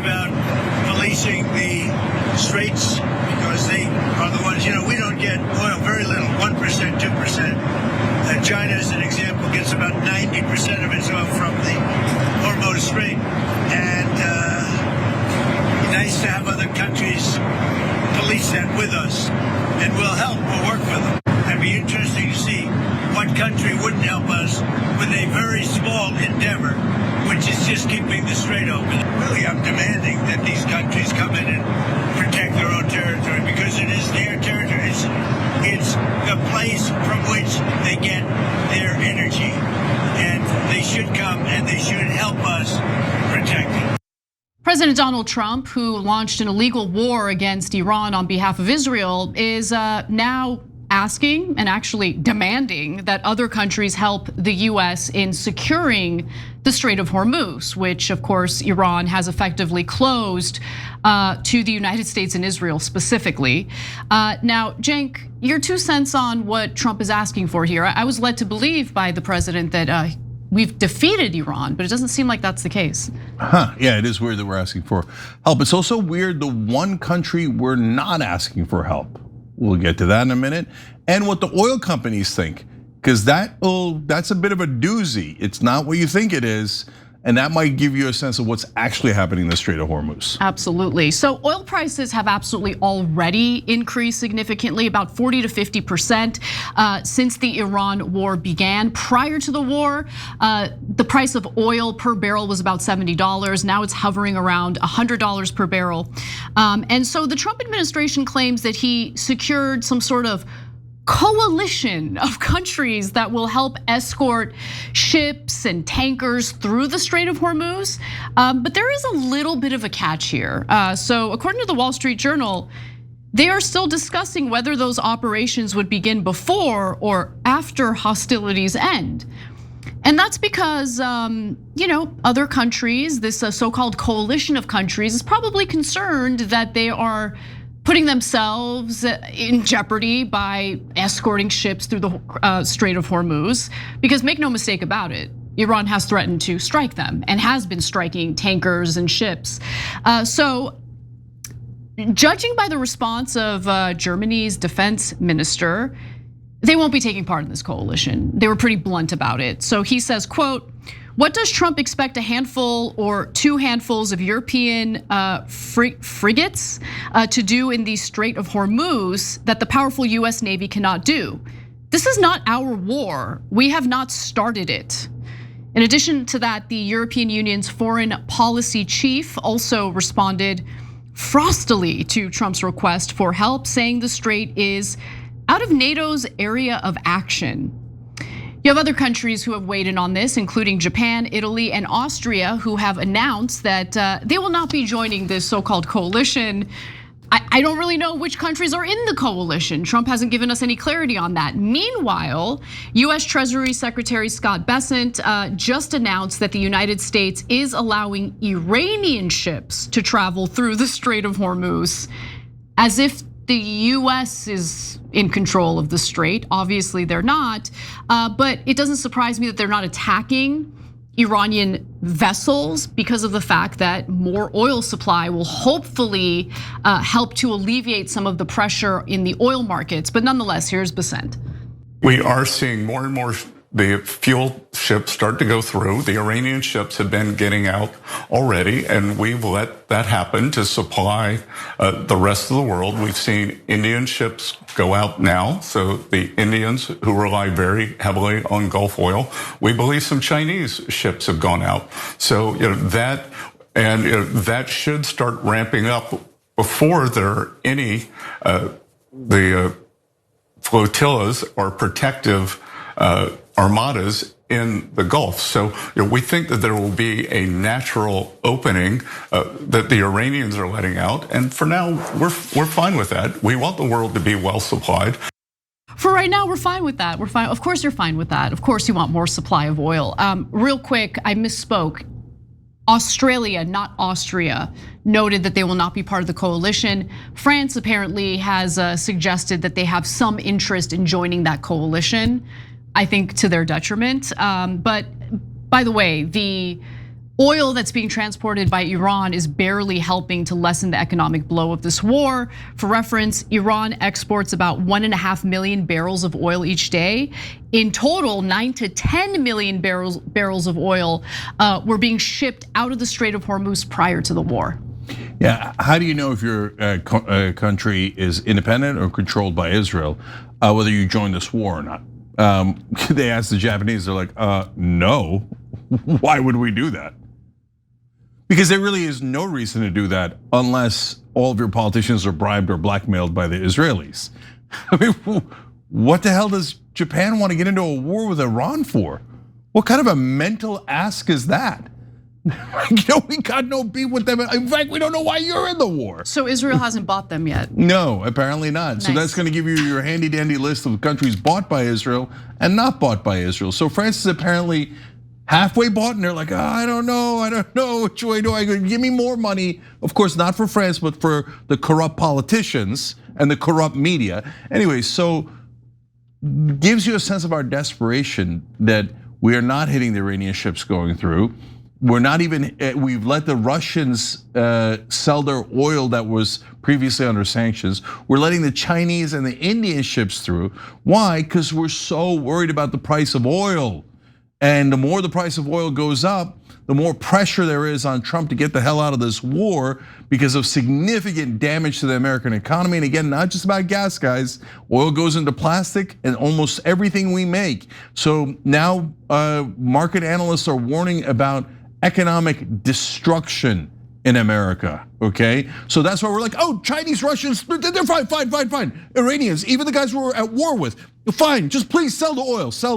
about policing the straits because they are the ones, we don't get oil, very little, 1%, 2%. China, as an example, gets about 90% of its oil from the Hormuz Strait. And nice to have other countries police that with us. And we'll help, we'll work with them. It'd be interesting to see what country wouldn't help us with a very small endeavor, which is just keeping the strait open. Really, I'm demanding that these countries come in and protect their own territory because it is their territory. It's the place from which they get their energy. And they should come and they should help us protect it. President Donald Trump, who launched an illegal war against Iran on behalf of Israel, is now asking and actually demanding that other countries help the US in securing the Strait of Hormuz, which of course Iran has effectively closed to the United States and Israel specifically. Now, Cenk, your 2 cents on what Trump is asking for here. I was led to believe by the president that we've defeated Iran, but it doesn't seem like that's the case. Yeah, it is weird that we're asking for help. It's also weird the one country we're not asking for help. We'll get to that in a minute. And what the oil companies think, because that's a bit of a doozy. It's not what you think it is. And that might give you a sense of what's actually happening in the Strait of Hormuz. Absolutely. So oil prices have absolutely already increased significantly, about 40 to 50% since the Iran war began. Prior to the war, the price of oil per barrel was about $70. Now it's hovering around $100 per barrel. And so the Trump administration claims that he secured some sort of coalition of countries that will help escort ships and tankers through the Strait of Hormuz. But there is a little bit of a catch here. So according to the Wall Street Journal, they are still discussing whether those operations would begin before or after hostilities end. And that's because, other countries, this so-called coalition of countries is probably concerned that they are putting themselves in jeopardy by escorting ships through the Strait of Hormuz. Because make no mistake about it, Iran has threatened to strike them and has been striking tankers and ships. So judging by the response of Germany's defense minister, they won't be taking part in this coalition. They were pretty blunt about it. So he says, quote, "What does Trump expect a handful or 2 handfuls of European frigates to do in the Strait of Hormuz that the powerful US Navy cannot do? This is not our war. We have not started it." In addition to that, the European Union's foreign policy chief also responded frostily to Trump's request for help, saying the strait is out of NATO's area of action. You have other countries who have weighed in on this, including Japan, Italy, and Austria, who have announced that they will not be joining this so-called coalition. I don't really know which countries are in the coalition. Trump hasn't given us any clarity on that. Meanwhile, US Treasury Secretary Scott Bessent just announced that the United States is allowing Iranian ships to travel through the Strait of Hormuz, as if the US is in control of the strait. Obviously they're not, but it doesn't surprise me that they're not attacking Iranian vessels because of the fact that more oil supply will hopefully help to alleviate some of the pressure in the oil markets. But nonetheless, here's Bessent. We are seeing more and more the fuel ships start to go through. The Iranian ships have been getting out already, and we've let that happen to supply the rest of the world. We've seen Indian ships go out now, so the Indians who rely very heavily on Gulf oil. We believe some Chinese ships have gone out. So that should start ramping up before there are any the flotillas or protective armadas in the Gulf. So we think that there will be a natural opening that the Iranians are letting out. And for now, we're fine with that. We want the world to be well supplied. For right now, we're fine with that. We're fine. Of course, you're fine with that. Of course, you want more supply of oil. Real quick, I misspoke. Australia, not Austria, noted that they will not be part of the coalition. France apparently has suggested that they have some interest in joining that coalition, I think to their detriment. But by the way, the Oil that's being transported by Iran is barely helping to lessen the economic blow of this war. For reference, Iran exports about 1.5 million barrels of oil each day. In total, 9 to 10 million barrels of oil were being shipped out of the Strait of Hormuz prior to the war. Yeah, how do you know if your country is independent or controlled by Israel, whether you join this war or not? They asked the Japanese, they're like, no, why would we do that? Because there really is no reason to do that unless all of your politicians are bribed or blackmailed by the Israelis. I mean, what the hell does Japan want to get into a war with Iran for? What kind of a mental ask is that? We got no beef with them. In fact, we don't know why you're in the war. So Israel hasn't bought them yet? No, apparently not. Nice. So that's going to give you your handy dandy list of countries bought by Israel and not bought by Israel. So France is apparently halfway bought, and they're like, I don't know, which way do I go? Give me more money. Of course, not for France, but for the corrupt politicians and the corrupt media. Anyway, so gives you a sense of our desperation that we are not hitting the Iranian ships going through. We're not even, we've let the Russians sell their oil that was previously under sanctions. We're letting the Chinese and the Indian ships through. Why? Because we're so worried about the price of oil. And the more the price of oil goes up, the more pressure there is on Trump to get the hell out of this war because of significant damage to the American economy. And again, not just about gas, guys. Oil goes into plastic and almost everything we make. So now market analysts are warning about economic destruction in America, okay? So that's why we're like, Chinese, Russians, they're fine. Iranians, even the guys we're at war with, fine, just please sell the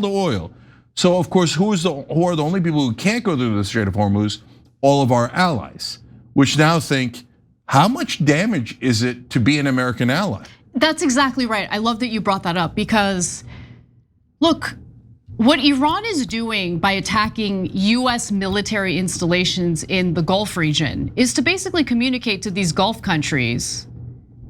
oil. So of course, who are the only people who can't go through the Strait of Hormuz? All of our allies, which now think, how much damage is it to be an American ally? That's exactly right. I love that you brought that up because, look, what Iran is doing by attacking US military installations in the Gulf region is to basically communicate to these Gulf countries,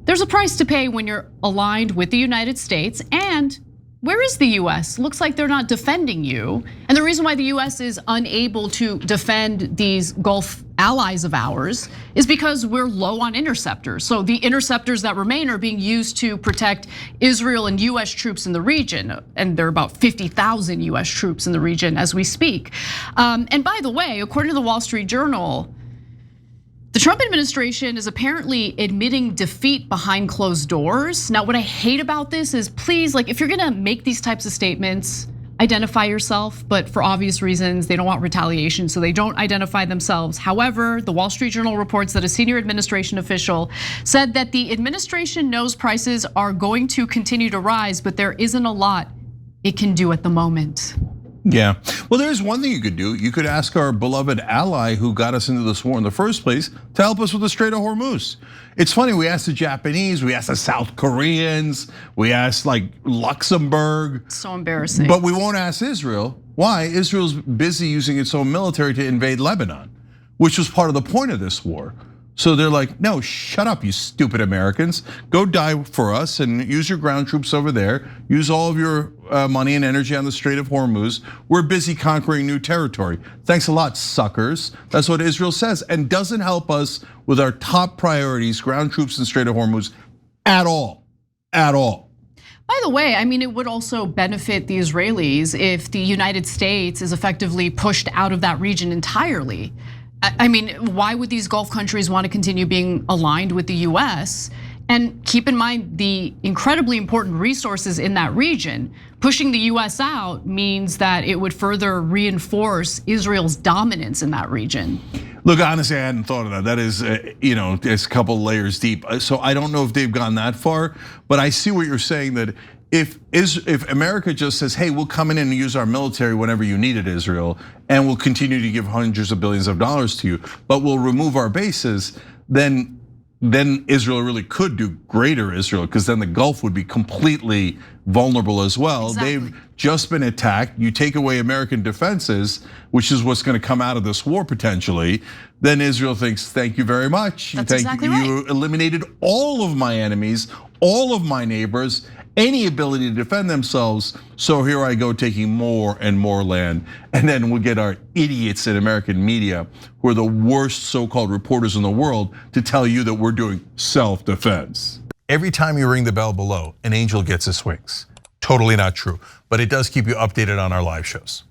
there's a price to pay when you're aligned with the United States, and where is the US? Looks like they're not defending you. And the reason why the US is unable to defend these Gulf allies of ours is because we're low on interceptors. So the interceptors that remain are being used to protect Israel and US troops in the region. And there are about 50,000 US troops in the region as we speak. And by the way, according to the Wall Street Journal, the Trump administration is apparently admitting defeat behind closed doors. Now, what I hate about this is, please, like, if you're gonna make these types of statements, identify yourself, but for obvious reasons, they don't want retaliation, so they don't identify themselves. However, the Wall Street Journal reports that a senior administration official said that the administration knows prices are going to continue to rise, but there isn't a lot it can do at the moment. Yeah, well, there's one thing you could do. You could ask our beloved ally who got us into this war in the first place to help us with the Strait of Hormuz. It's funny, we asked the Japanese, we asked the South Koreans, we asked like Luxembourg. So embarrassing. But we won't ask Israel. Why? Israel's busy using its own military to invade Lebanon, which was part of the point of this war. So they're like, no, shut up, you stupid Americans. Go die for us and use your ground troops over there. Use all of your money and energy on the Strait of Hormuz. We're busy conquering new territory. Thanks a lot, suckers. That's what Israel says, and doesn't help us with our top priorities, ground troops in Strait of Hormuz, at all. By the way, I mean, it would also benefit the Israelis if the United States is effectively pushed out of that region entirely. I mean, why would these Gulf countries want to continue being aligned with the US? And keep in mind the incredibly important resources in that region. Pushing the US out means that it would further reinforce Israel's dominance in that region. Look, honestly, I hadn't thought of that. That is, it's a couple layers deep. So I don't know if they've gone that far, but I see what you're saying, that if America just says, hey, we'll come in and use our military whenever you need it, Israel, and we'll continue to give hundreds of billions of dollars to you, but we'll remove our bases, then Israel really could do greater Israel, because then the Gulf would be completely vulnerable as well. Exactly. They've just been attacked. You take away American defenses, which is what's going to come out of this war potentially. Then Israel thinks, thank you very much. That's exactly right. You eliminated all of my enemies, all of my neighbors, any ability to defend themselves. So here I go taking more and more land. And then we'll get our idiots in American media, who are the worst so-called reporters in the world, to tell you that we're doing self-defense. Every time you ring the bell below, an angel gets his wings. Totally not true, but it does keep you updated on our live shows.